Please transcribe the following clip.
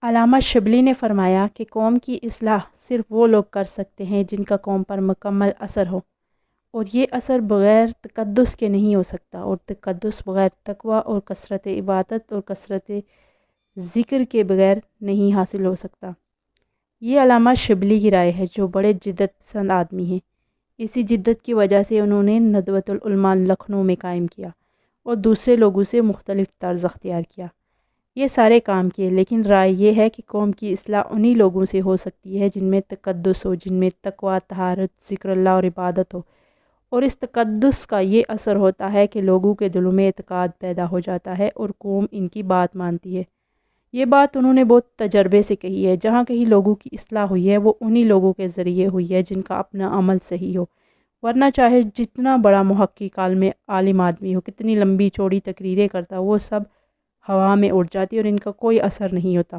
علامہ شبلی نے فرمایا کہ قوم کی اصلاح صرف وہ لوگ کر سکتے ہیں جن کا قوم پر مکمل اثر ہو، اور یہ اثر بغیر تقدس کے نہیں ہو سکتا، اور تقدس بغیر تقوی اور کثرت عبادت اور کثرت ذکر کے بغیر نہیں حاصل ہو سکتا۔ یہ علامہ شبلی کی رائے ہے، جو بڑے جدت پسند آدمی ہیں۔ اسی جدت کی وجہ سے انہوں نے ندوۃ العلماء لکھنؤ میں قائم کیا اور دوسرے لوگوں سے مختلف طرز اختیار کیا۔ یہ سارے کام کیے، لیکن رائے یہ ہے کہ قوم کی اصلاح انہی لوگوں سے ہو سکتی ہے جن میں تقدس ہو، جن میں تقوی، طہارت، ذکر اللہ اور عبادت ہو، اور اس تقدس کا یہ اثر ہوتا ہے کہ لوگوں کے دلوں میں اعتقاد پیدا ہو جاتا ہے اور قوم ان کی بات مانتی ہے۔ یہ بات انہوں نے بہت تجربے سے کہی ہے۔ جہاں کہیں لوگوں کی اصلاح ہوئی ہے وہ انہی لوگوں کے ذریعے ہوئی ہے جن کا اپنا عمل صحیح ہو، ورنہ چاہے جتنا بڑا محقق عالم آدمی ہو، کتنی لمبی چوڑی تقریریں کرتا ہو، وہ سب ہوا میں اڑ جاتی اور ان کا کوئی اثر نہیں ہوتا۔